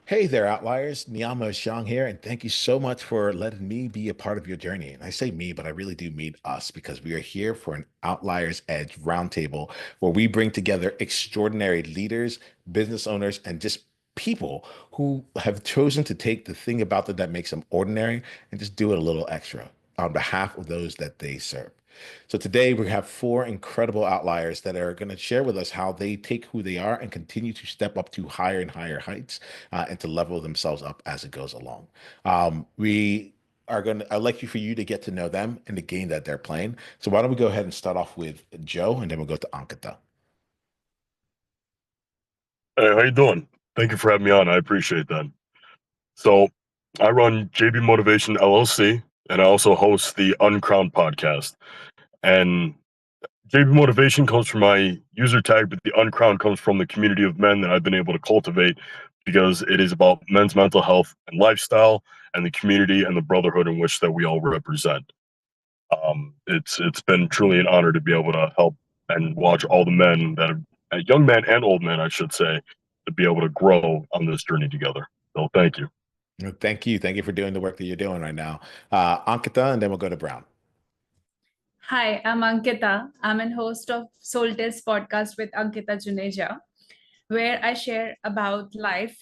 Hey there, Outliers. Niiamah Ashong here, and thank you so much for letting me be a part of your journey. And I say me, but I really do mean us because we are here for an Outliers Edge roundtable where we bring together extraordinary leaders, business owners, and just people who have chosen to take the thing about them that makes them ordinary and just do it a little extra on behalf of those that they serve. So today we have four incredible outliers that are going to share with us how they take who they are and continue to step up to higher and higher heights and to level themselves up as it goes along. We are going to, I'd like you for you to get to know them and the game that they're playing. So why don't we go ahead and start off with Joe and then we'll go to Ankita. Hey, how you doing? Thank you for having me on. I appreciate that. So, I run JB Motivation LLC, and I also host the Uncrowned podcast. And JB Motivation comes from my user tag, but the Uncrowned comes from the community of men that I've been able to cultivate because it is about men's mental health and lifestyle, and the community and the brotherhood in which that we all represent. It's been truly an honor to be able to help and watch all the men that have, young men and old men, I should say, to be able to grow on this journey together. So thank you. Thank you. Thank you for doing the work that you're doing right now. Ankita, and then we'll go to Brown. Hi, I'm Ankita. I'm a host of Soltis podcast with Ankita Juneja, where I share about life,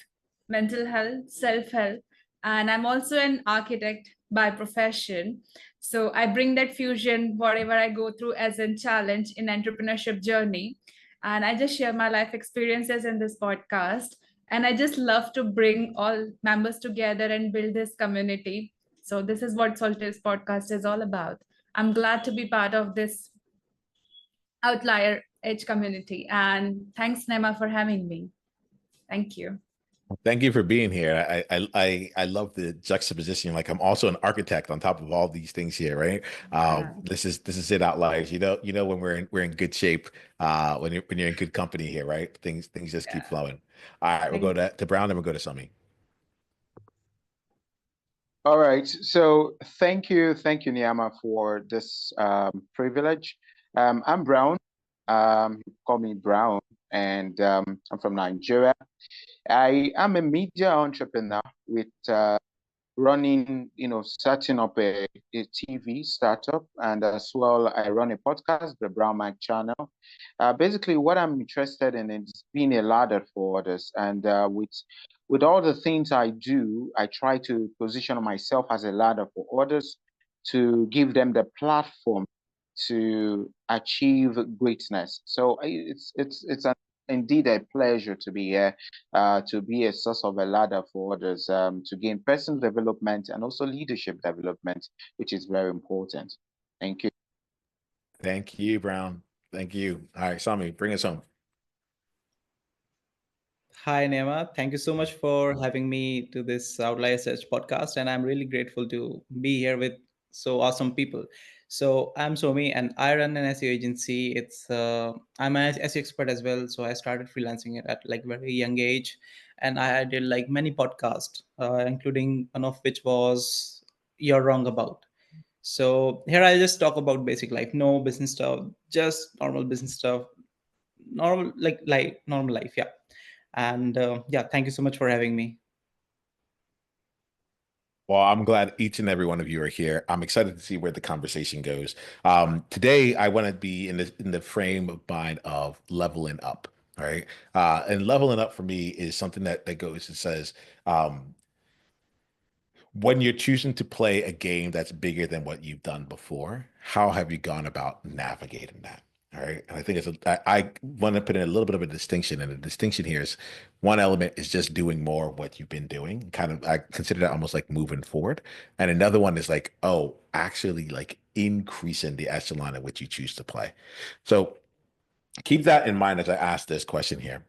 mental health, self-help, and I'm also an architect by profession. So I bring that fusion whatever I go through as a challenge in entrepreneurship journey. And I just share my life experiences in this podcast. And I just love to bring all members together and build this community. So this is what Soltis podcast is all about. I'm glad to be part of this Outlier Edge community. And thanks, Nema, for having me. Thank you. Thank you for being here. I love the juxtaposition. Like I'm also an architect on top of all these things here, right? Yeah. This is it, Outliers. You know when we're in good shape, when you're in good company here, right? Things just keep Yeah. flowing. All right, we'll go to Brown, then we'll go to Somi. All right. So thank you, Niiamah, for this privilege. I'm Brown. Call me Brown, and I'm from Nigeria. I am a media entrepreneur with running, starting up a TV startup, and as well, I run a podcast, the Brown Mike channel. Basically, what I'm interested in is being a ladder for others, and with all the things I do, I try to position myself as a ladder for others to give them the platform to achieve greatness. So indeed a pleasure to be here, to be a source of a ladder for others, to gain personal development and also leadership development, which is very important. Thank you. Thank you, Brown. Thank you. All right, Somi, bring us home. Hi, Nema. Thank you so much for having me to this Outlier Search podcast. And I'm really grateful to be here with so awesome people. So I'm Somi and I run an SEO agency. I'm an SEO expert as well. So I started freelancing it at like very young age. And I did like many podcasts, including one of which was You're Wrong About. So here I'll just talk about basic life, no business stuff, just normal business stuff, normal like normal life. Yeah. And yeah, thank you so much for having me. Well, I'm glad each and every one of you are here. I'm excited to see where the conversation goes. Today, I want to be in the frame of mind of leveling up. All right, and leveling up for me is something that goes and says, um, when you're choosing to play a game that's bigger than what you've done before, how have you gone about navigating that? All right. And I think I want to put in a little bit of a distinction. And the distinction here is one element is just doing more of what you've been doing. Kind of, I consider that almost like moving forward. And another one is like, oh, actually like increasing the echelon at which you choose to play. So keep that in mind as I ask this question here.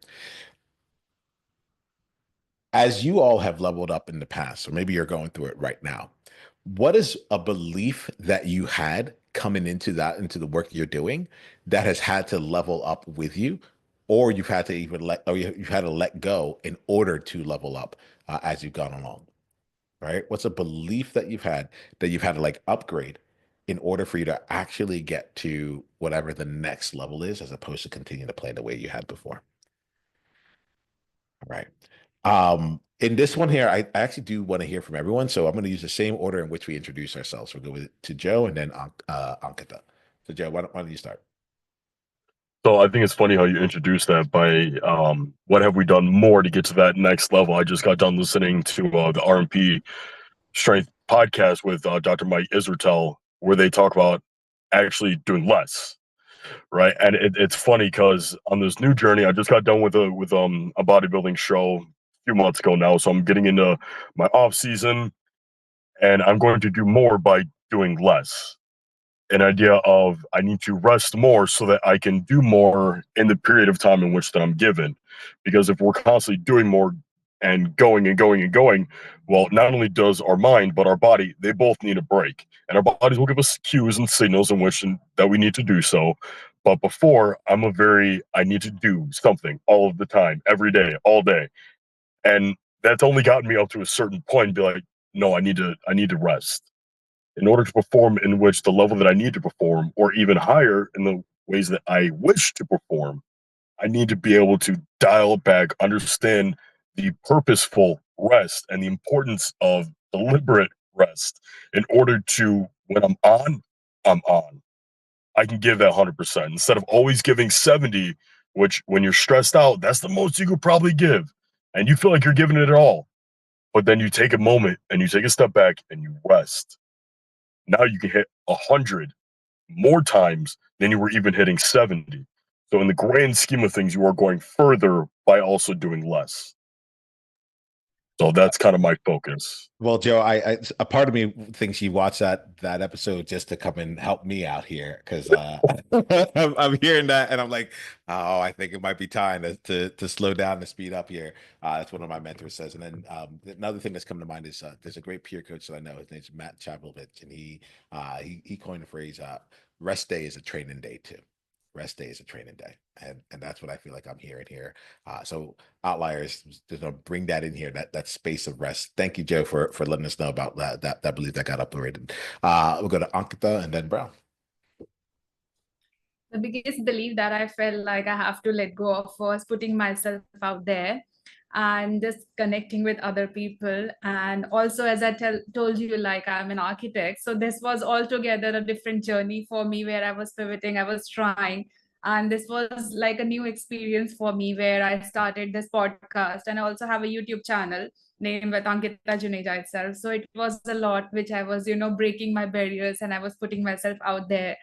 As you all have leveled up in the past, or maybe you're going through it right now, what is a belief that you had coming into the work you're doing that has had to level up with you, or you've had to even you've had to let go in order to level up as you've gone along, right? What's a belief that you've had to like upgrade in order for you to actually get to whatever the next level is, as opposed to continue to play the way you had before? All right. In this one here, I actually do want to hear from everyone, so I'm going to use the same order in which we introduce ourselves. We'll go to Joe and then Ankita. So Joe, why don't you start? So I think it's funny how you introduced that by what have we done more to get to that next level. I just got done listening to the RMP Strength podcast with Dr. Mike Israetel, where they talk about actually doing less, right? And it's funny because on this new journey, I just got done with a bodybuilding show a few months ago now, so I'm getting into my off season, and I'm going to do more by doing less. An idea of I need to rest more so that I can do more in the period of time in which that I'm given. Because if we're constantly doing more and going and going and going, well, not only does our mind but our body, they both need a break, and our bodies will give us cues and signals in which that we need to do so. But before, I need to do something all of the time, every day, all day, and that's only gotten me up to a certain point. Be like, no, I need to rest in order to perform in which the level that I need to perform, or even higher in the ways that I wish to perform. I need to be able to dial back, understand the purposeful rest and the importance of deliberate rest in order to, when I'm on, I'm on. I can give that 100% instead of always giving 70, which when you're stressed out, that's the most you could probably give. And you feel like you're giving it all. But then you take a moment and you take a step back and you rest. Now you can hit 100 more times than you were even hitting 70. So in the grand scheme of things, you are going further by also doing less. So that's kind of my focus. Well, Joe, a part of me thinks you watched that episode just to come and help me out here because I'm hearing that and I'm like, oh, I think it might be time to slow down and speed up here. That's what one of my mentors says. And then another thing that's coming to mind is there's a great peer coach that I know. His name's Matt Chablovich, and he coined the phrase, "Rest day is a training day too." Rest day is a training day, and that's what I feel like I'm hearing here. So Outliers, just gonna bring that in here, that space of rest. Thank you, Joe, for letting us know about that belief that got uploaded. We'll go to Ankita and then Brown. The biggest belief that I felt like I have to let go of was putting myself out there and just connecting with other people. And also, as I told you, like I'm an architect. So this was altogether a different journey for me where I was pivoting, I was trying. And this was like a new experience for me where I started this podcast. And I also have a YouTube channel named with Ankita Juneja itself. So it was a lot which I was, breaking my barriers and I was putting myself out there,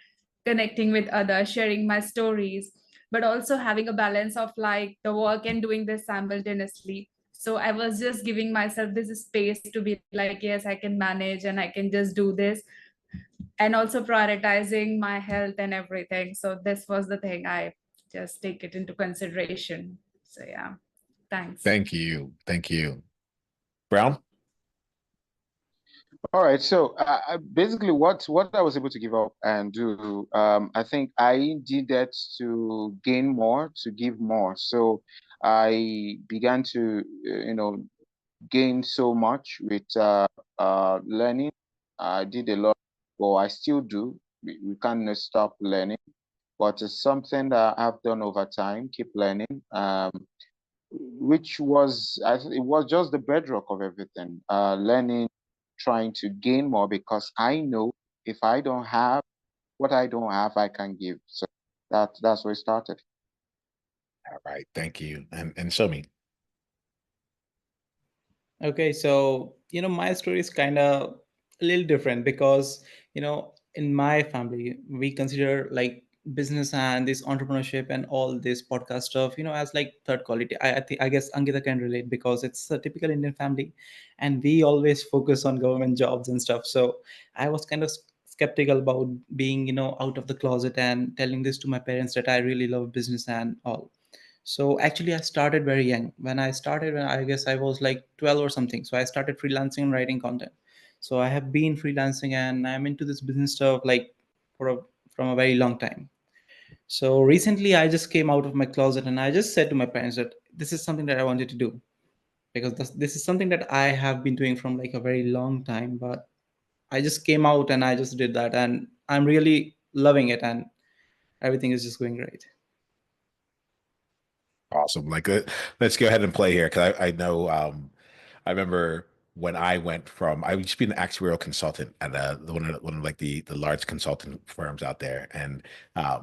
connecting with others, sharing my stories, but also having a balance of like the work and doing this simultaneously. So I was just giving myself this space to be like, yes, I can manage and I can just do this. And also prioritizing my health and everything. So this was the thing I just take it into consideration. So yeah, thanks. Thank you. Thank you. Brown? All right. So basically, what I was able to give up and do, I think I did that to gain more, to give more. So I began to, gain so much with learning. I did a lot, well, I still do. We can't stop learning, but it's something that I've done over time. Keep learning. Which was it was just the bedrock of everything. Learning, trying to gain more because I know if I don't have what I don't have, I can give. So that's where it started. All right. Thank you. And Somi. Okay, so my story is kind of a little different because in my family we consider like business and this entrepreneurship and all this podcast stuff as like third quality. I think I guess Ankita can relate because it's a typical Indian family, and we always focus on government jobs and stuff. So I was kind of skeptical about being out of the closet and telling this to my parents that I really love business and all. So actually, I started very young. When I started, when I guess I was like 12 or something. So I started freelancing and writing content. So I have been freelancing and I'm into this business stuff like from a very long time. So recently, I just came out of my closet and I just said to my parents that this is something that I wanted to do because this is something that I have been doing from like a very long time. But I just came out and I just did that, and I'm really loving it, and everything is just going great. Awesome. Like, let's go ahead and play here because I know I remember when I went from I used to be an actuarial consultant at one of like the large consulting firms out there, and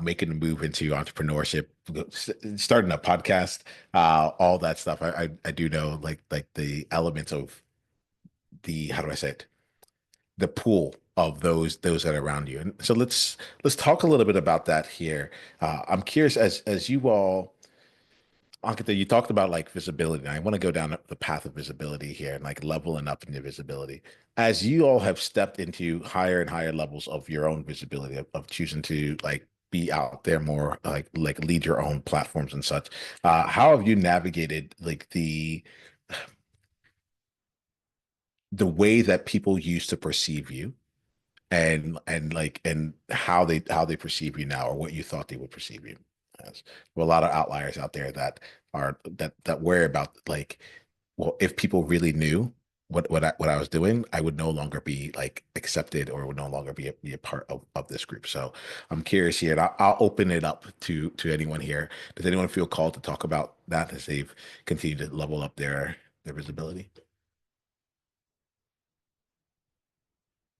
making the move into entrepreneurship, starting a podcast, all that stuff. I do know like the elements of the, how do I say it, the pool of those that are around you. And so let's talk a little bit about that here. I'm curious, as you all, Ankita, you talked about like visibility, and I want to go down the path of visibility here and like leveling up in your visibility. As you all have stepped into higher and higher levels of your own visibility, of choosing to like be out there more, like lead your own platforms and such. How have you navigated like the way that people used to perceive you, and how they perceive you now, or what you thought they would perceive you as? Well, a lot of outliers out there that worry about, like, well, if people really knew what I was doing, I would no longer be like accepted, or would no longer be a part of this group. So I'm curious here, and I'll open it up to anyone here. Does anyone feel called to talk about that as they've continued to level up their visibility?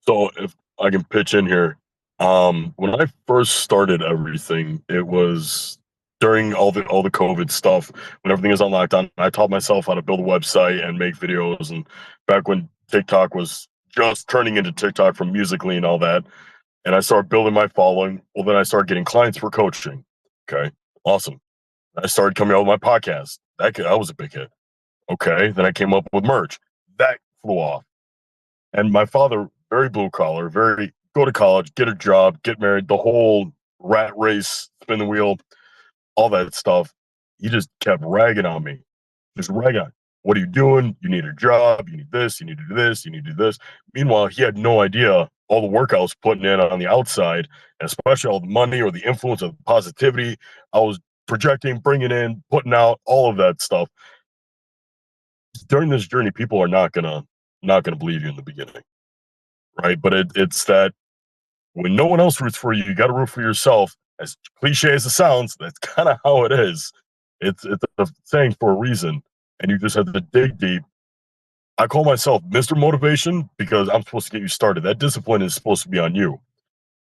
So if I can pitch in here, when I first started everything, it was during all the COVID stuff, when everything was on lockdown. I taught myself how to build a website and make videos, and back when TikTok was just turning into TikTok from Musically and all that, and I started building my following. Well, then I started getting clients for coaching. Okay, awesome. I started coming out with my podcast. That was a big hit. Okay, then I came up with merch. That flew off. And my father, very blue collar, very go to college, get a job, get married, the whole rat race, spin the wheel, all that stuff. He just kept ragging on me, just ragging on. What are you doing? You need a job. You need this. You need to do this. You need to do this. Meanwhile, he had no idea all the work I was putting in on the outside, and especially all the money or the influence of positivity I was projecting, bringing in, putting out, all of that stuff. During this journey, people are not gonna believe you in the beginning, right? But it's that when no one else roots for you, you got to root for yourself. As cliche as it sounds, that's kind of how it is. It's a saying for a reason, and you just have to dig deep. I call myself Mr. Motivation because I'm supposed to get you started. That discipline is supposed to be on you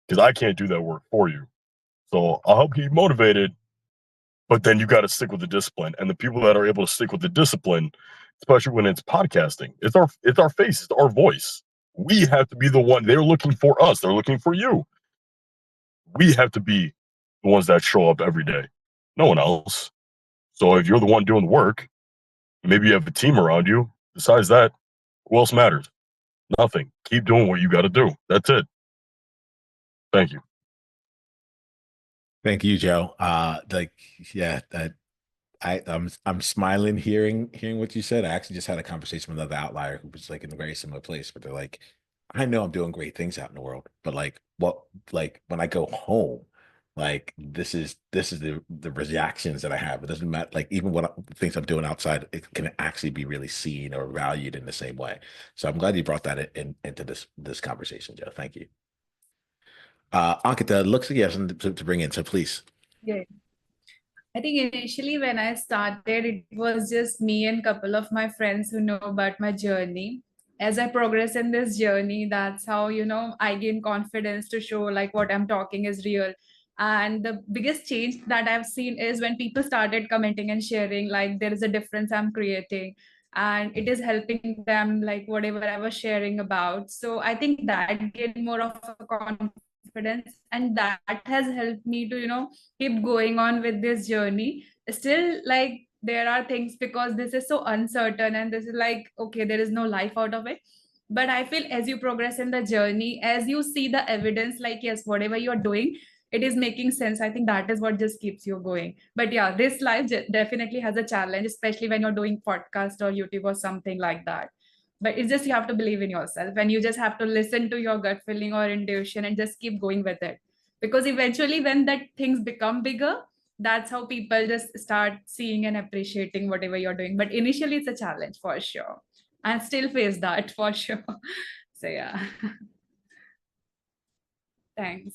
because I can't do that work for you. So I'll help you motivated, but then you got to stick with the discipline. And the people that are able to stick with the discipline, especially when it's podcasting, it's our face, it's our voice. We have to be the one. They're looking for us. They're looking for you. We have to be the ones that show up every day. No one else. So if you're the one doing the work, maybe you have a team around you. Besides that, who else matters? Nothing. Keep doing what you got to do. That's it. Thank you. Thank you, Joe. Like, yeah, that I'm smiling hearing what you said. I actually just had a conversation with another outlier who was like in a very similar place, but they're like, I know I'm doing great things out in the world, but like when I go home, like this is the reactions that I have. It doesn't matter. Like, even the things I'm doing outside, it can actually be really seen or valued in the same way. So I'm glad you brought that into this conversation, Joe. Thank you. Ankita, looks like you have something to bring in, so please. Yeah. I think initially when I started, it was just me and couple of my friends who know about my journey. As I progress in this journey, that's how, I gain confidence to show like what I'm talking is real. And the biggest change that I've seen is when people started commenting and sharing, like there is a difference I'm creating, and it is helping them, like whatever I was sharing about. So I think that gained more of a confidence, and that has helped me to, keep going on with this journey. Still, like there are things, because this is so uncertain and this is like, okay, there is no life out of it. But I feel as you progress in the journey, as you see the evidence, like yes, whatever you're doing, it is making sense. I think that is what just keeps you going. But yeah, this life definitely has a challenge, especially when you're doing podcast or YouTube or something like that. But it's just you have to believe in yourself, and you just have to listen to your gut feeling or intuition and just keep going with it. Because eventually when that things become bigger, that's how people just start seeing and appreciating whatever you're doing. But initially it's a challenge for sure, and still face that for sure. So yeah. Thanks.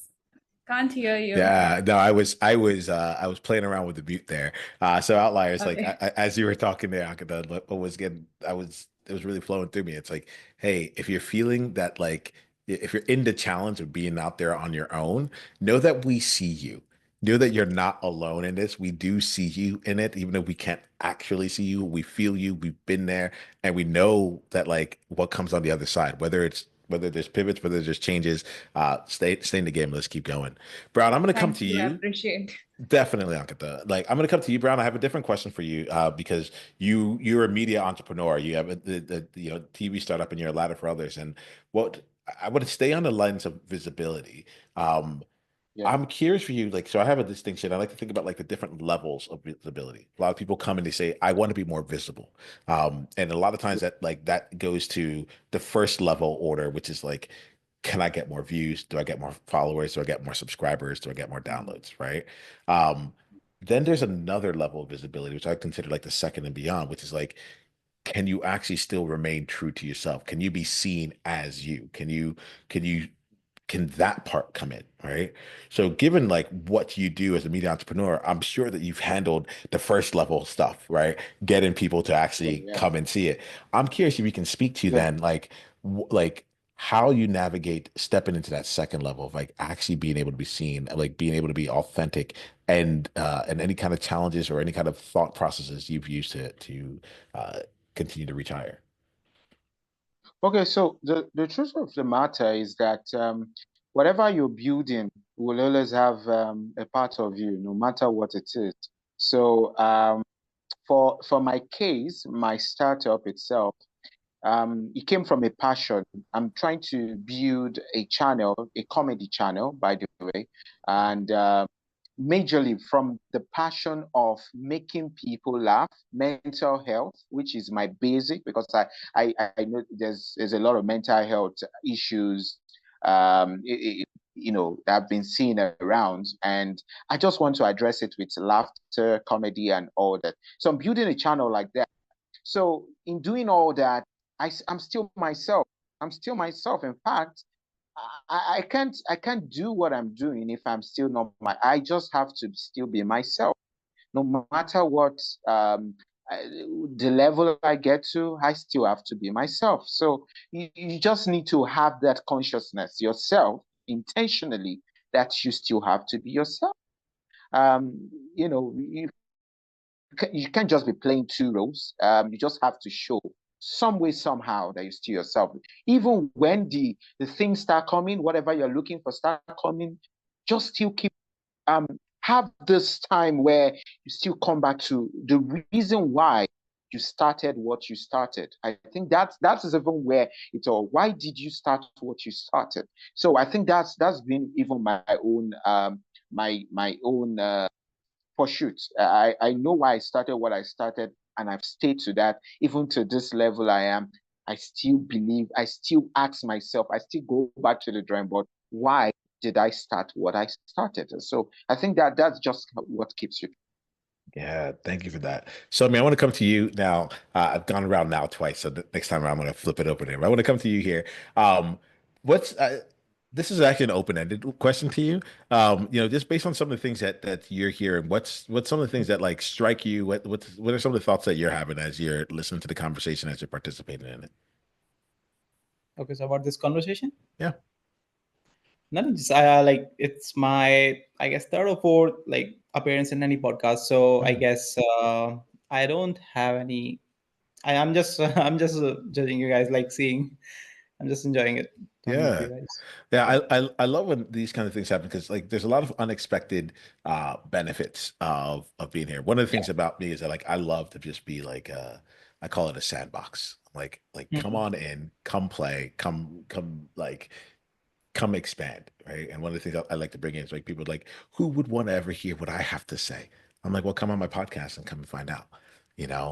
Can't hear you. Yeah, no, I was playing around with the mute there. So Outliers, like Okay. as you were talking there, Ankita, what was getting, it was really flowing through me. It's like, hey, if you're feeling that, like, if you're in the challenge of being out there on your own, know that we see you. Know that you're not alone in this. We do see you in it, even though we can't actually see you. We feel you. We've been there, and we know that, like, what comes on the other side, whether there's pivots, whether there's changes, stay in the game. Let's keep going. Brown, I'm going to come Thank to you. I you. appreciate. Definitely, Ankita. Like, I'm going to come to you, Brown. I have a different question for you, because you're a media entrepreneur. You have the TV startup, and you're a ladder for others. And what I want to stay on the lens of visibility. Um, Yeah. I'm curious for you, like, so I have a distinction. I like to think about, like, the different levels of visibility. A lot of people come and they say, I want to be more visible. And a lot of times that goes to the first level order, which is like, can I get more views? Do I get more followers? Do I get more subscribers? Do I get more downloads? Right. Um, then there's another level of visibility, which I consider like the second and beyond, which is like, can you actually still remain true to yourself? Can you be seen as you? Can you can that part come in, right? So given like what you do as a media entrepreneur, I'm sure that you've handled the first level stuff, right? Getting people to Yeah. actually Yeah. come and see it. I'm curious if you can speak to Yeah. then like like how you navigate stepping into that second level of like actually being able to be seen, like being able to be authentic, and any kind of challenges or any kind of thought processes you've used to uh continue to reach higher. Okay, so the truth of the matter is that whatever you're building will always have a part of you, no matter what it is. So for my case, my startup itself, it came from a passion. I'm trying to build a channel, a comedy channel, by the way, and majorly from the passion of making people laugh, mental health, which is my basic, because I know there's a lot of mental health issues, that have been seen around, and I just want to address it with laughter, comedy, and all that. So I'm building a channel like that. So in doing all that, I'm still myself. I'm still myself. In fact, I can't do what I'm doing if I'm still not I just have to still be myself. No matter what I, the level I get to, I still have to be myself. So you just need to have that consciousness yourself intentionally that you still have to be yourself. You can't just be playing two roles. You just have to show some way, somehow that you're still yourself. Even when the things start coming, whatever you're looking for start coming, just still keep have this time where you still come back to the reason why you started what you started. I think that is even where it's all. Why did you start what you started? So I think that's been even my own my own pursuit. I know why I started what I started, and I've stayed to that. Even to this level I am, I still believe, I still ask myself, I still go back to the drawing board. Why did I start what I started? So I think that's just what keeps you. Yeah, thank you for that. So, I mean, I want to come to you now. I've gone around now twice, so the next time around, I'm going to flip it over there. But I want to come to you here. What's This is actually an open-ended question to you. Just based on some of the things that you're hearing, what's some of the things that like strike you? What are some of the thoughts that you're having as you're listening to the conversation as you're participating in it? Okay, so about this conversation, Yeah. no, just like it's my, I guess, third or fourth like appearance in any podcast. So I Mm. guess I don't have any. I'm just judging you guys, like seeing. I'm just enjoying it talking with you Yeah. guys. Yeah, Yeah. I love when these kind of things happen because like there's a lot of unexpected benefits of being here. One of the Yeah. things about me is that like I love to just be like I call it a sandbox. Like come Mhm. on in, come play, come expand, right? And one of the things I like to bring in is like people like, who would want to ever hear what I have to say? I'm like, well, come on my podcast and come and find out.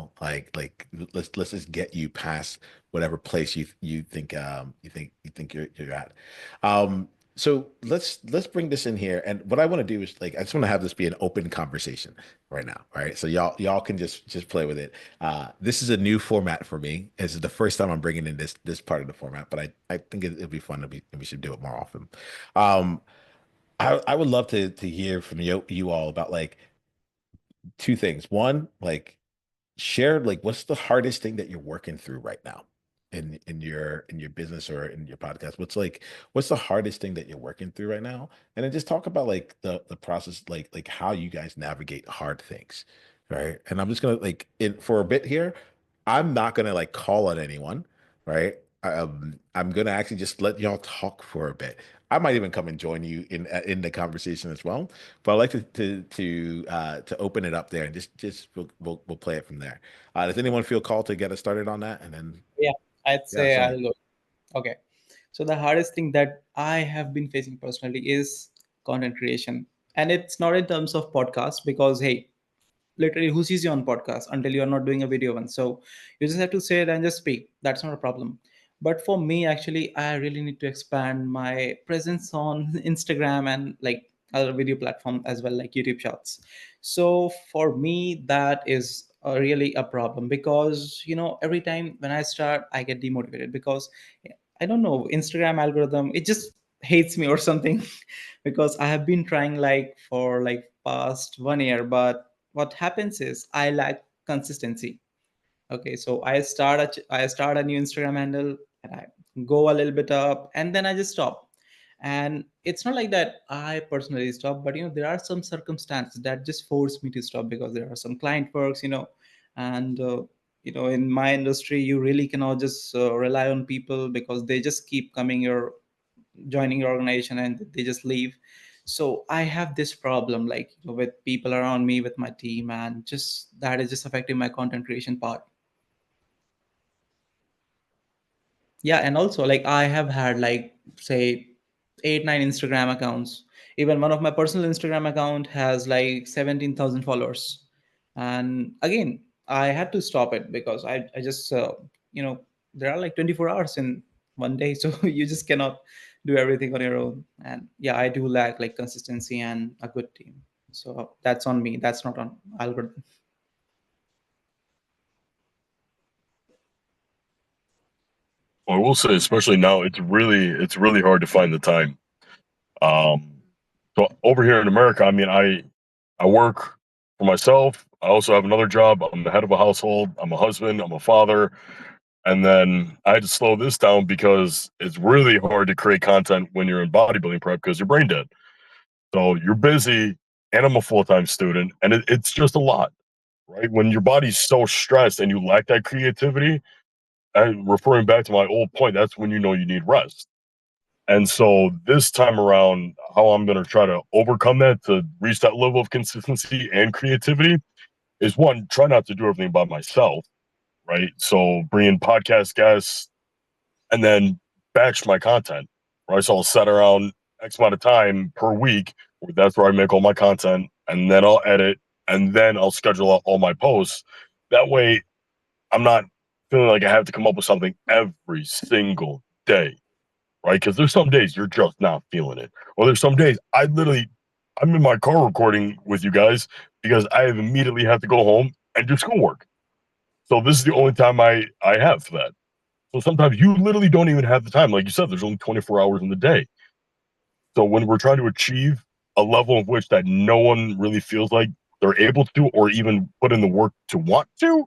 Like let's just get you past whatever place you think you're at. So let's bring this in here. And what I want to do is like I just want to have this be an open conversation right now. All right. So y'all can just play with it. This is a new format for me. This is the first time I'm bringing in this part of the format, but I think it'd be fun to be, and we should do it more often. Um, I would love to hear from you all about like two things. One, like share like what's the hardest thing that you're working through right now in your business or in your podcast. What's the hardest thing that you're working through right now? And then just talk about like the process, like how you guys navigate hard things, right? And I'm just gonna like in for a bit here, I'm not gonna like call on anyone, right? I'm gonna actually just let y'all talk for a bit. I might even come and join you in the conversation as well. But I'd like to open it up there and just we'll play it from there. Does anyone feel called to get us started on that? And then Yeah, I'd yeah, say Somi. I'll go. Okay. So the hardest thing that I have been facing personally is content creation. And it's not in terms of podcast because hey, literally who sees you on podcast until you're not doing a video one. So you just have to say it and just speak. That's not a problem. But for me, actually, I really need to expand my presence on Instagram and like other video platform as well, like YouTube Shorts. So for me, that is really a problem because every time when I start, I get demotivated because I don't know, Instagram algorithm, it just hates me or something because I have been trying like for like past 1 year, but what happens is I lack consistency. Okay, so I start a new Instagram handle and I go a little bit up and then I just stop. And it's not like that I personally stop, but there are some circumstances that just force me to stop because there are some client works, and in my industry you really cannot just rely on people because they just keep coming your joining your organization and they just leave. So I have this problem like with people around me with my team, and just that is just affecting my content creation part. Yeah, and also like I have had like say 8 9 Instagram accounts. Even one of my personal Instagram account has like 17,000 followers. And again, I had to stop it because I just you know there are like 24 hours in one day, so you just cannot do everything on your own. And yeah, I do lack like consistency and a good team, so that's on me, that's not on algorithm. I will say, especially now, it's really hard to find the time. Um, so over here in America, I mean, I work for myself. I also have another job. I'm the head of a household. I'm a husband. I'm a father. And then I had to slow this down because it's really hard to create content when you're in bodybuilding prep because you're brain dead. So you're busy, and I'm a full time student, and it's just a lot, right? When your body's so stressed and you lack that creativity, and referring back to my old point, that's when you know you need rest. And so this time around, how I'm going to try to overcome that to reach that level of consistency and creativity is one, try not to do everything by myself, right? So bring in podcast guests and then batch my content, right? So I'll set around X amount of time per week. That's where I make all my content, and then I'll edit, and then I'll schedule out all my posts. That way, I'm not feeling like I have to come up with something every single day, right? Because there's some days you're just not feeling it, or there's some days I'm in my car recording with you guys because I immediately have to go home and do schoolwork. So this is the only time I have for that. So sometimes you literally don't even have the time. Like you said, there's only 24 hours in the day. So when we're trying to achieve a level of which that no one really feels like they're able to or even put in the work to want to,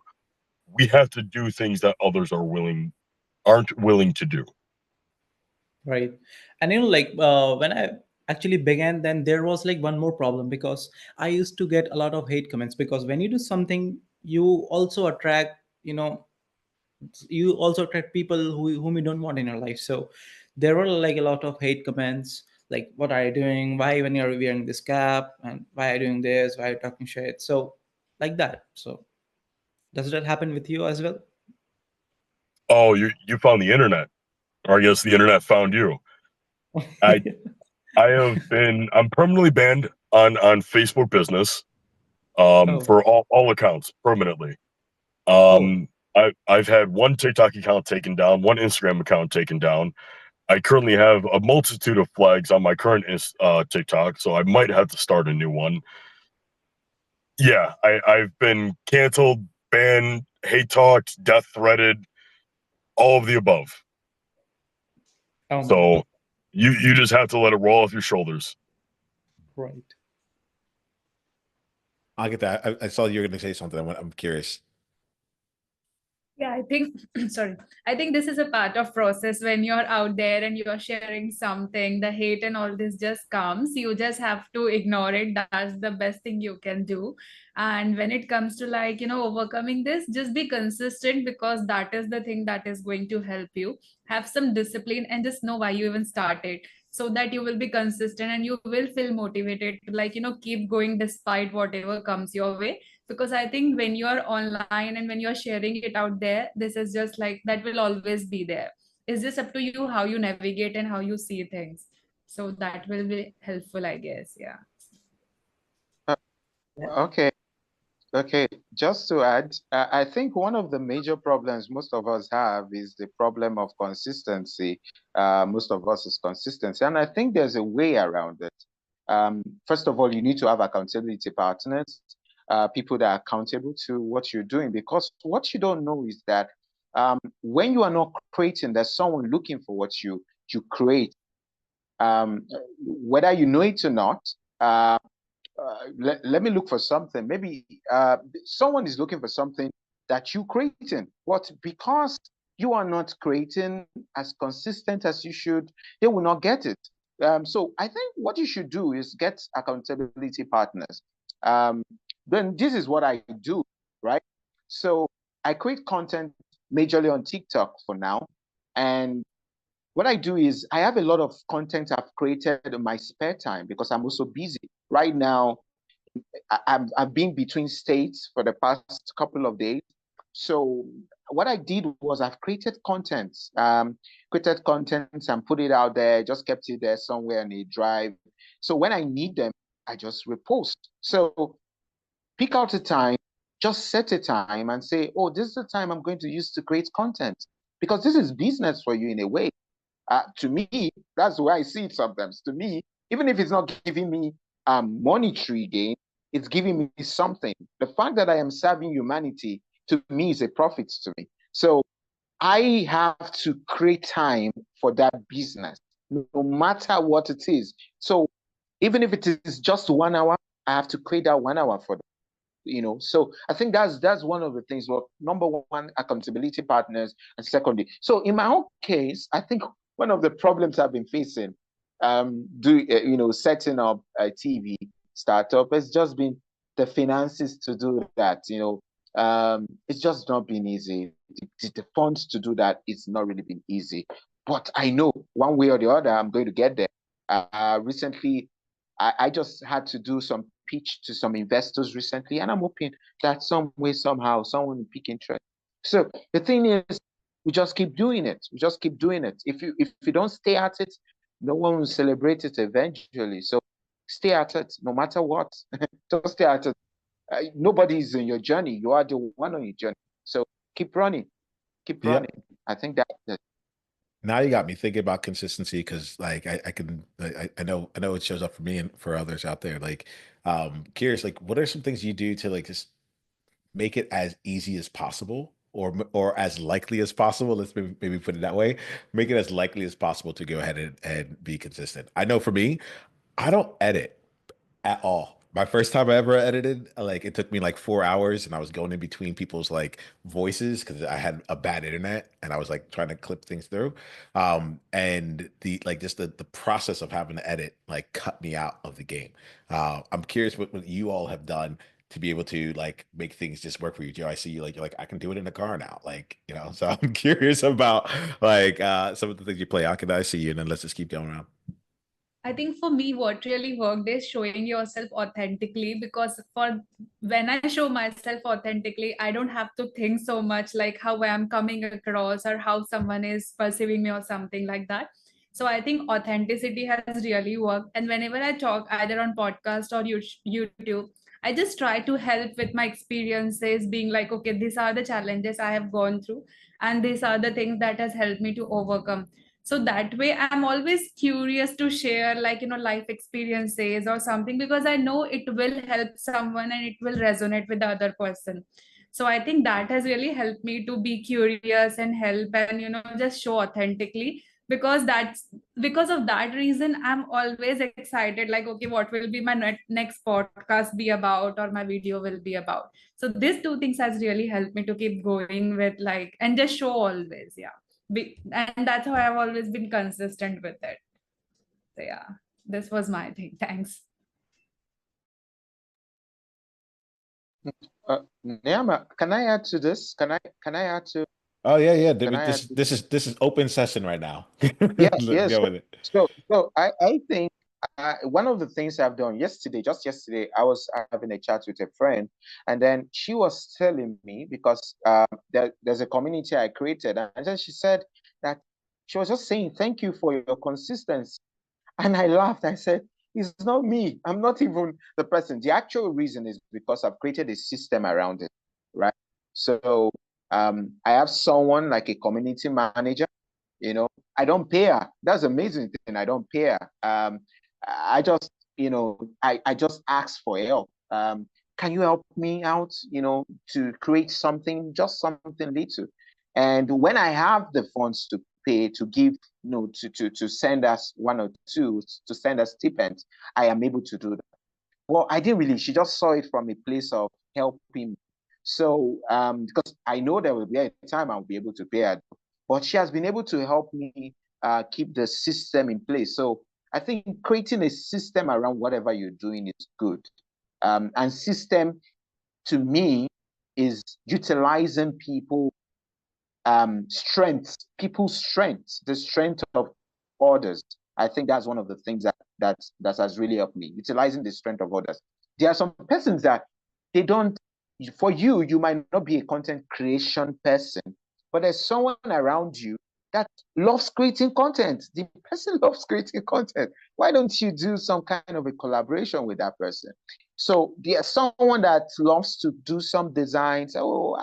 we have to do things that others aren't willing to do. Right. And like when I actually began, then there was like one more problem because I used to get a lot of hate comments because when you do something, you also attract, you also attract people whom you don't want in your life. So there were like a lot of hate comments like, what are you doing? Why when you're wearing this cap? And why are you doing this? Why are you talking shit? So like that. So does that happen with you as well? Oh, you found the internet, or I guess the internet found you. I I'm permanently banned on Facebook Business Oh, for all accounts permanently. oh, I've had one TikTok account taken down, one Instagram account taken down. I currently have a multitude of flags on my current TikTok, so I might have to start a new one. Yeah, I've been canceled, banned, hate talked, death threatened, all of the above. oh my God. So you just have to let it roll off your shoulders. Right. I'll get that. I saw you were going to say something. I'm curious. Yeah, I think, sorry, I think this is a part of process when you're out there and you're sharing something, the hate and all this just comes. You just have to ignore it. That's the best thing you can do. And when it comes to like, overcoming this, just be consistent because that is the thing that is going to help you. Have some discipline and just know why you even started so that you will be consistent and you will feel motivated to like, keep going despite whatever comes your way, because I think when you are online and when you're sharing it out there, this is just like that will always be there. It's just up to you how you navigate and how you see things. So that will be helpful, I guess. Yeah. Uh, Yeah. okay. Okay, just to add, I think one of the major problems most of us have is the problem of consistency. Most of us is consistency, and I think there's a way around it. First of all, you need to have accountability partners, people that are accountable to what you're doing, because what you don't know is that when you are not creating, there's someone looking for what you create, whether you know it or not. Let me look for something. Maybe someone is looking for something that you creating, but because you are not creating as consistent as you should, they will not get it. So I think what you should do is get accountability partners. Um, then this is what I do, right? So I create content majorly on TikTok for now, and what I do is I have a lot of content I've created in my spare time because I'm also busy. Right now, I've been between states for the past couple of days. So what I did was I've created contents and put it out there, just kept it there somewhere on a drive. So when I need them, I just repost. So pick out a time, just set a time and say, oh, this is the time I'm going to use to create content because this is business for you in a way. To me, that's the way I see it sometimes. To me, even if it's not giving me monetary gain, it's giving me something. The fact that I am serving humanity to me is a profit to me. So I have to create time for that business, no matter what it is. So even if it is just 1 hour, I have to create that 1 hour for so I think that's one of the things. Well, number one, accountability partners, and secondly, so in my own case, I think one of the problems I've been facing, setting up a TV startup has just been the finances to do that. It's just not been easy. The funds to do that, it's not really been easy, but I know one way or the other I'm going to get there. Recently I just had to do some pitch to some investors recently, and I'm hoping that some way, somehow, someone will pick interest. So the thing is, we just keep doing it. We just keep doing it. If you don't stay at it, no one will celebrate it eventually. So stay at it, no matter what. Just stay at it. Nobody is in your journey. You are the one on your journey. So keep running, keep Yeah. running. I think that's it. Now you got me thinking about consistency because like I know it shows up for me and for others out there. Like, curious, like what are some things you do to like just make it as easy as possible or as likely as possible? Let's maybe put it that way. Make it as likely as possible to go ahead and be consistent. I know for me, I don't edit at all. My first time I ever edited, like it took me like 4 hours and I was going in between people's like voices because I had a bad internet and I was like trying to clip things through. And the like just the process of having to edit like cut me out of the game. I'm curious what you all have done to be able to like make things just work for you. Joe, I see you like you're like I can do it in the car now. Like, so I'm curious about like some of the things you play. Ankita, I see you, and then let's just keep going around. I think for me, what really worked is showing yourself authentically, because for when I show myself authentically, I don't have to think so much like how I'm coming across or how someone is perceiving me or something like that. So I think authenticity has really worked. And whenever I talk either on podcast or YouTube, I just try to help with my experiences, being like, okay, these are the challenges I have gone through, and these are the things that has helped me to overcome. So that way I'm always curious to share like life experiences or something, because I know it will help someone and it will resonate with the other person. So I think that has really helped me to be curious and help and just show authentically, because of that reason, I'm always excited, like, okay, what will be my next podcast be about, or my video will be about. So these two things has really helped me to keep going with, like, and just show always. Yeah. And that's how I've always been consistent with it. So yeah, this was my thing. Thanks. Niiamah, can I add to this? Can I add to? Oh yeah, yeah. Can I add? This is open session right now. Yeah, Let's yeah. go with it. So I think one of the things I've done yesterday, just yesterday, I was having a chat with a friend, and then she was telling me, because there's a community I created, and then she said that she was just saying thank you for your consistency. And I laughed. I said, it's not me. I'm not even the person. The actual reason is because I've created a system around it, right? So I have someone like a community manager. You know, I don't pay her. That's the amazing thing. I don't pay her. I just, I just ask for help. Can you help me out, to create something, just something little? And when I have the funds to pay, to give, to send us one or two, to send us stipends, I am able to do that. Well, I didn't really. She just saw it from a place of helping. So, because I know there will be a time I'll be able to pay her, but she has been able to help me keep the system in place. So I think creating a system around whatever you're doing is good. And system, to me, is utilizing people's strengths, the strength of others. I think that's one of the things that has really helped me, utilizing the strength of others. There are some persons that they don't. For you, you might not be a content creation person, but there's someone around you that loves creating content. The person loves creating content. Why don't you do some kind of a collaboration with that person? So there's someone that loves to do some designs. Oh,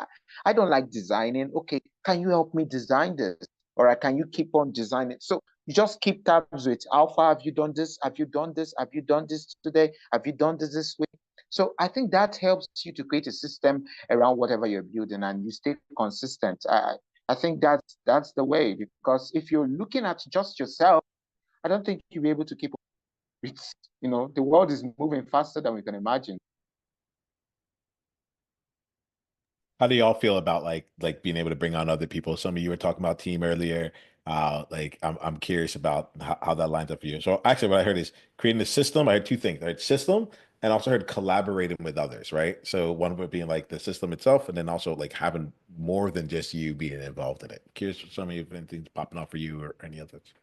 I don't like designing. Okay, can you help me design this? Or can you keep on designing? So you just keep tabs with how far have you done this? Have you done this? Have you done this today? Have you done this week? So I think that helps you to create a system around whatever you're building, and you stay consistent. I think that's the way, because if you're looking at just yourself, I don't think you'll be able to keep up with, the world is moving faster than we can imagine. How do y'all feel about like being able to bring on other people? Some of you were talking about team earlier. Like I'm curious about how that lines up for you. So actually, what I heard is creating a system. I heard two things. I heard system, and also heard collaborating with others. Right. So one of it being like the system itself, and then also like having more than just you being involved in it. Curious for some of you if anything's popping off for you or any others.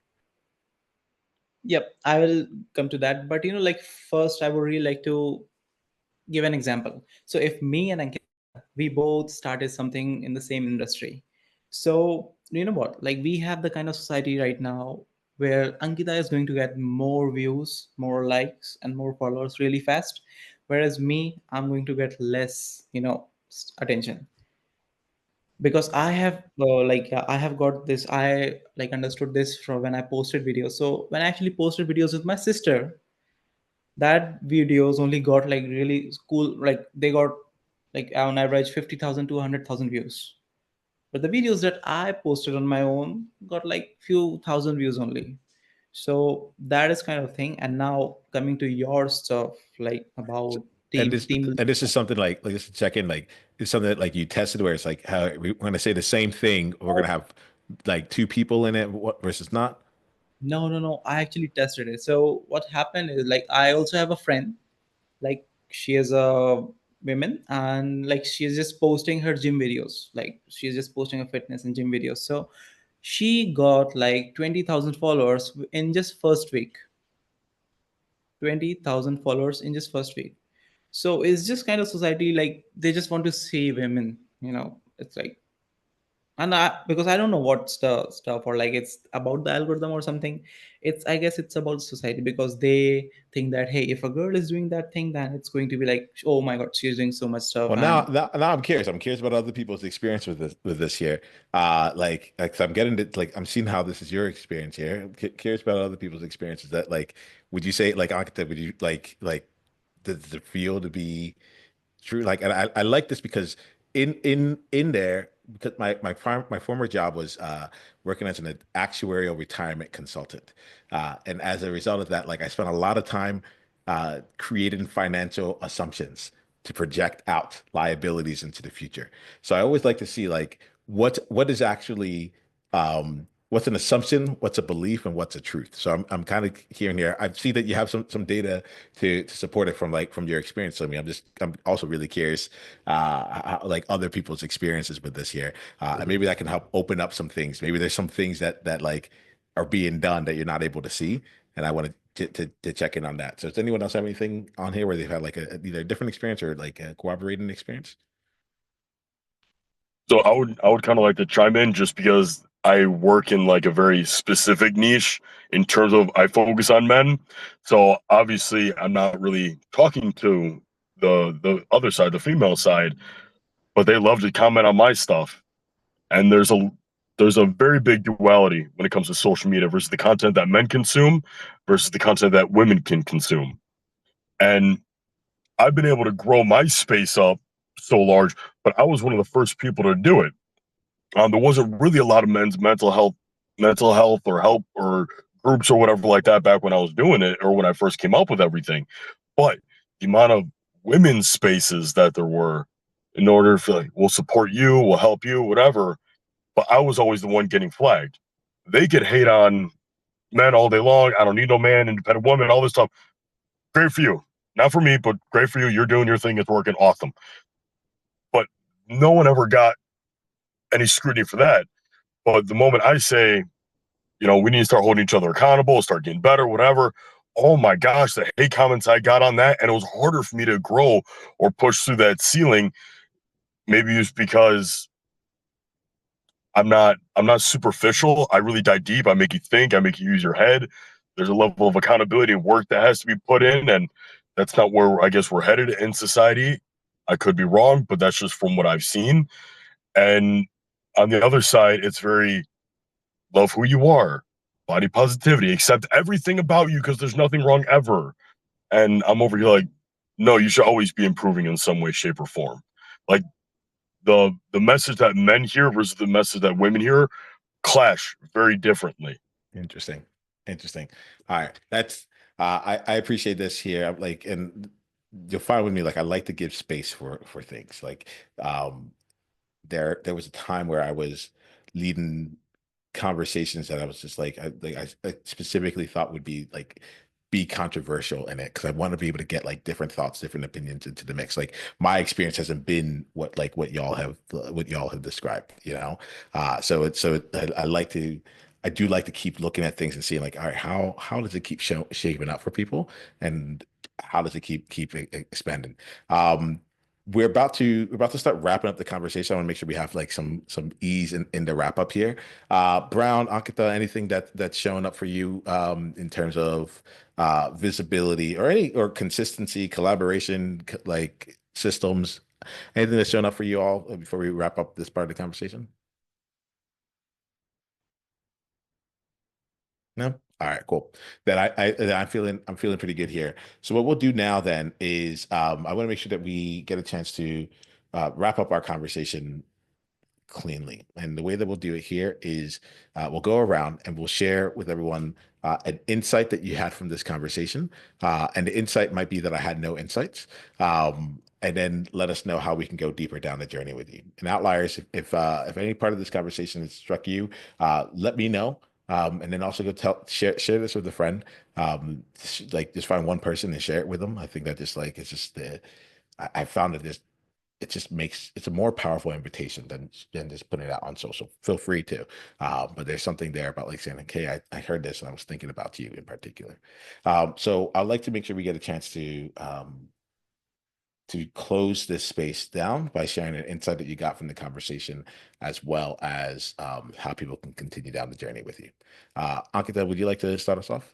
Yep, I will come to that. But like first, I would really like to give an example. So if me and Ankita, we both started something in the same industry. So you know what? Like we have the kind of society right now where Ankita is going to get more views, more likes, and more followers really fast, whereas me, I'm going to get less, attention, because I have I have got this. I like understood this from when I posted videos. So when I actually posted videos with my sister, that videos only got like really cool, like they got like on average 50,000 to 100,000 views, but the videos that I posted on my own got like few thousand views only. So that is kind of thing. And now coming to your stuff, like about And team this team and this is something like just to check in, like it's something that like you tested where it's like how we're going to say the same thing. We're going to have like two people in it versus not. no, I actually tested it. So what happened is, like, I also have a friend, like she is a woman, and like she is just posting her gym videos, like she's just posting her fitness and gym videos. So she got like 20,000 followers in just first week. 20,000 followers in just first week. So it's just kind of society, like they just want to see women, it's like, and because I don't know what's the stuff, or like it's about the algorithm or something. It's, I guess it's about society, because they think that, hey, if a girl is doing that thing, then it's going to be like, oh my god, she's doing so much stuff. Well, And now I'm curious. I'm curious about other people's experience with this here. Like I'm getting to like I'm seeing how this is your experience here. I'm curious about other people's experiences. That like, would you say like Ankita, would you like does it feel to be true? Like, and I like this because in there because my former job was working as an actuarial retirement consultant, and as a result of that, like I spent a lot of time creating financial assumptions to project out liabilities into the future. So I always like to see like what is actually what's an assumption, what's a belief, and what's a truth. So I'm kind of hearing here. I see that you have some data to support it from your experience. So I mean, I'm also really curious like other people's experiences with this here, and maybe that can help open up some things. Maybe there's some things that like are being done that you're not able to see, and I want to check in on that. So does anyone else have anything on here where they've had like either a different experience or like a cooperating experience? So I would kind of like to chime in just because I work in like a very specific niche in terms of I focus on men. So obviously I'm not really talking to the other side, the female side, but they love to comment on my stuff. And there's a very big duality when it comes to social media versus the content that men consume versus the content that women can consume. And I've been able to grow my space up so large, but I was one of the first people to do it. There wasn't really a lot of men's mental health or help or groups or whatever like that back when I was doing it or when I first came up with everything. But the amount of women's spaces that there were in order for like, we'll support you, we'll help you, whatever. But I was always the one getting flagged. They could hate on men all day long. I don't need no man, independent woman, all this stuff. Great for you. Not for me, but great for you. You're doing your thing. It's working. Awesome. But no one ever got any scrutiny for that. But the moment I say, we need to start holding each other accountable, start getting better, whatever. Oh my gosh, the hate comments I got on that. And it was harder for me to grow or push through that ceiling. Maybe it's because I'm not superficial. I really dive deep. I make you think, I make you use your head. There's a level of accountability and work that has to be put in. And that's not where I guess we're headed in society. I could be wrong, but that's just from what I've seen. And on the other side, it's very love who you are, body positivity, accept everything about you because there's nothing wrong ever. And I'm over here like, no, you should always be improving in some way, shape, or form. Like the message that men hear versus the message that women hear clash very differently. Interesting. Interesting. All right. That's I appreciate this here. I'm like, and you'll find with me, like I like to give space for things. Like um there was a time where I was leading conversations that I was just I specifically thought would be like be controversial in it because I want to be able to get like different thoughts, different opinions into the mix. Like my experience hasn't been what y'all have described, you know. I do like to keep looking at things and seeing like, all right, how does it keep shaping up for people, and how does it keep expanding? Um, we're about to start wrapping up the conversation. I want to make sure we have like some ease in the wrap up here. Brown, Ankita, anything that's showing up for you in terms of visibility or consistency, collaboration, like systems, anything that's showing up for you all before we wrap up this part of the conversation? No? All right, cool. I'm feeling pretty good here. So what we'll do now then is I want to make sure that we get a chance to wrap up our conversation cleanly. And the way that we'll do it here is we'll go around and we'll share with everyone an insight that you had from this conversation. And the insight might be that I had no insights. And then let us know how we can go deeper down the journey with you. And outliers, if any part of this conversation has struck you, let me know. And then also share this with a friend. Just find one person and share it with them. I think that I found that it's a more powerful invitation than just putting it out on social. Feel free to, but there's something there about like saying, "Okay, I heard this and I was thinking about you in particular." So I'd like to make sure we get a chance to close this space down by sharing an insight that you got from the conversation, as well as how people can continue down the journey with you. Ankita, would you like to start us off?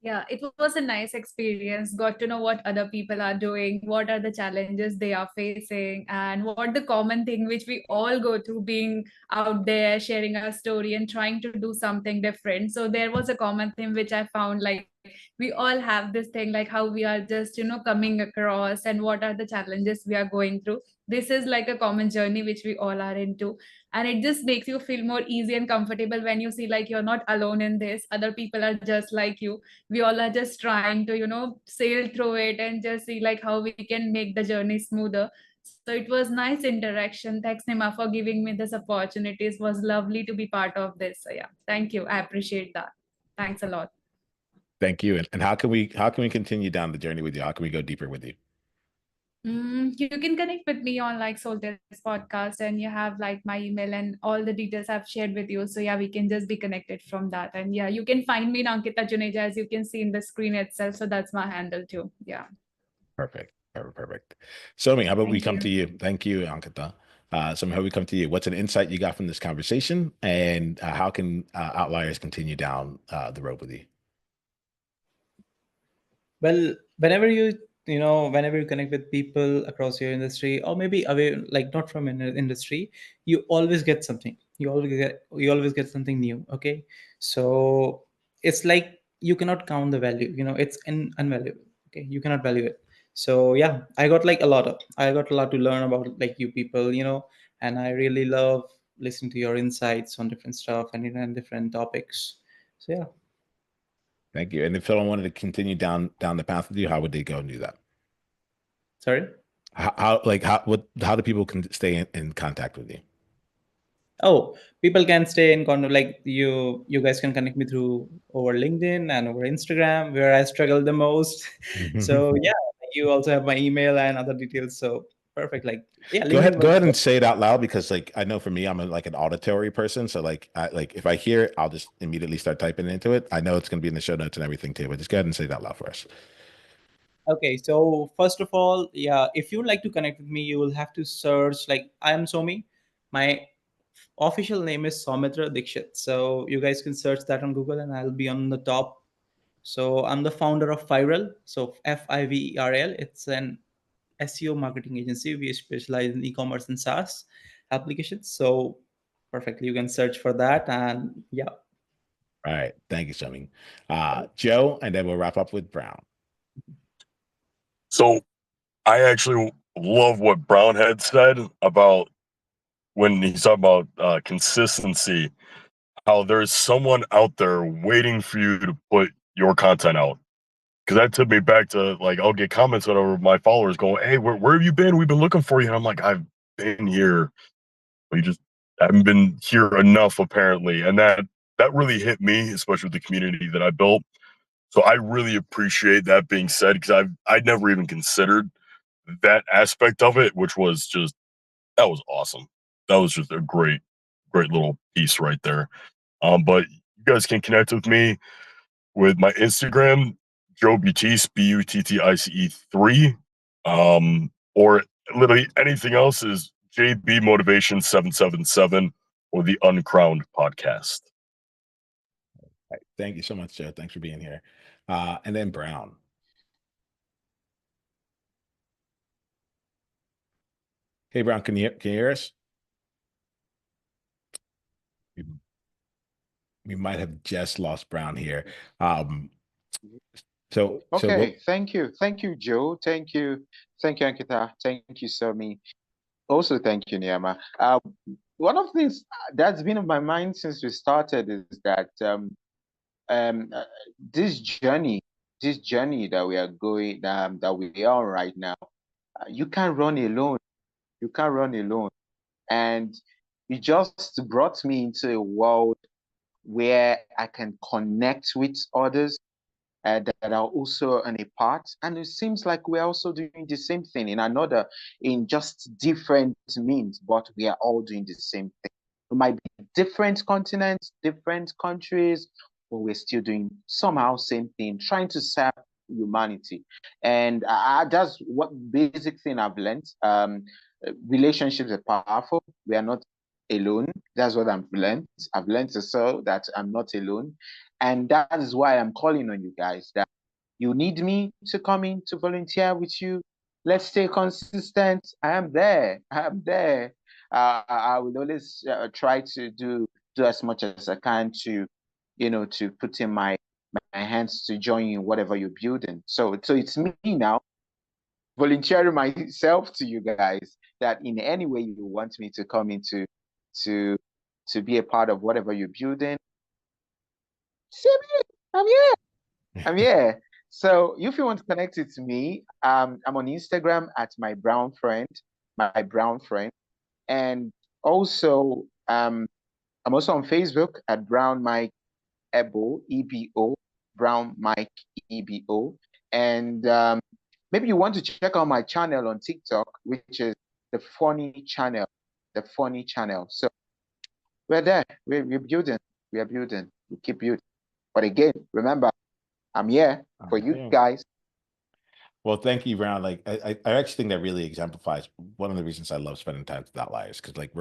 Yeah, it was a nice experience. Got to know what other people are doing, what are the challenges they are facing, and what the common thing which we all go through being out there, sharing our story and trying to do something different. So there was a common thing which I found, like we all have this thing, like how we are just, coming across and what are the challenges we are going through. This is like a common journey which we all are into, and it just makes you feel more easy and comfortable when you see like you're not alone in this. Other people are just like you. We all are just trying to sail through it and just see like how we can make the journey smoother. So it was nice interaction. Thanks, Nima, for giving me this opportunity. It was lovely to be part of this. So yeah, thank you, I appreciate that. Thanks a lot. Thank you. And how can we continue down the journey with you? How can we go deeper with you? You can connect with me on like Soltis podcast, and you have like my email and all the details I've shared with you. So yeah, we can just be connected from that. And yeah, you can find me in Ankita Juneja, as you can see in the screen itself. So that's my handle too. Yeah. Perfect. Perfect. Perfect. Somi, how about we Thank come you. to you? Thank you, Ankita. Somi, how about we come to you? What's an insight you got from this conversation, and how can Outliers continue down the road with you? Well, whenever you connect with people across your industry, or maybe away, like not from an industry, you always get something. You always get something new. Okay, so it's like you cannot count the value. It's unvaluable. Okay, you cannot value it. So yeah, I got a lot to learn about like you people. And I really love listening to your insights on different stuff and different topics. So yeah. Thank you. And if someone wanted to continue down the path with you, how would they go and do that? Sorry. How do people can stay in contact with you? Oh, people can stay in contact. Like you guys can connect me through over LinkedIn and over Instagram, where I struggle the most. So yeah, you also have my email and other details. So perfect. Like yeah, Go LinkedIn ahead, go works. ahead and say it out loud, because like I know for me, I'm like an auditory person. So like if I hear it, I'll just immediately start typing into it. I know it's gonna be in the show notes and everything too, but just go ahead and say it out loud for us. Okay, so first of all, yeah, if you would like to connect with me, you will have to search like I am Somi. My official name is Saumitra Dixit. So you guys can search that on Google, and I'll be on the top. So I'm the founder of Fiverl. So Fiverl. It's an SEO marketing agency. We specialize in e-commerce and SaaS applications. So perfectly, you can search for that. And yeah. All right. Thank you, Somi. Joe, and then we'll wrap up with Brown. So I actually love what Brown had said about when he's talking about consistency, how there's someone out there waiting for you to put your content out. Because that took me back to like I'll get comments over my followers going, "Hey, where have you been? We've been looking for you." And I'm like, "I've been here. We just haven't been here enough, apparently." And that really hit me, especially with the community that I built. So I really appreciate that being said, because I'd never even considered that aspect of it, which was just that was awesome. That was just a great little piece right there. But you guys can connect with me with my Instagram, Joe Buttice, Buttice 3, or literally anything else is JB Motivation 777 or the Uncrowned podcast. All right. Thank you so much, Joe. Thanks for being here. And then Brown. Hey, Brown, can you hear us? We might have just lost Brown here. So Okay, what? thank you. Thank you, Joe. Thank you, Ankita. Thank you, Somi. Also, thank you, Niiamah. One of the things that's been on my mind since we started is that um, uh, this journey, this journey that we are going, that we are on right now, you can't run alone. You can't run alone. And it just brought me into a world where I can connect with others that are also on a part. And it seems like we're also doing the same thing in just different means, but we are all doing the same thing. It might be different continents, different countries, but we're still doing somehow same thing, trying to serve humanity. And that's what basic thing I've learned. Relationships are powerful. We are not alone. That's what I've learned. I've learned so that I'm not alone. And that is why I'm calling on you guys that you need me to come in to volunteer with you. Let's stay consistent. I am there. I am there. I will always try to do as much as I can to, to put in my hands to join you in whatever you're building. So it's me now volunteering myself to you guys that in any way you want me to come into to be a part of whatever you're building. See me, I'm here. I'm here. So if you want to connect it to me, I'm on Instagram at my brown friend, and also I'm also on Facebook at Brown Mike-Ebo, EBO, Brown Mike-Ebo, and maybe you want to check out my channel on TikTok, which is the Funny Channel, the Funny Channel. So we're there. We're building. We are building. We keep building. But again, remember, I'm here for you guys. Well, thank you, Brown. Like, I actually think that really exemplifies one of the reasons I love spending time with Outliers, because like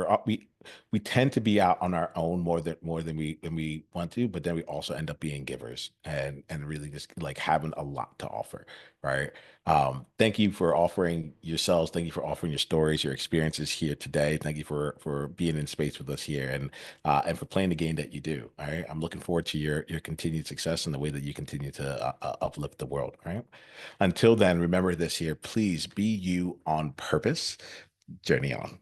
we tend to be out on our own more than we want to, but then we also end up being givers and really just like having a lot to offer, right? Thank you for offering yourselves. Thank you for offering your stories, your experiences here today. Thank you for being in space with us here and for playing the game that you do. All right, I'm looking forward to your continued success and the way that you continue to uplift the world. All right. Until then, remember this here, please be you on purpose. Journey on.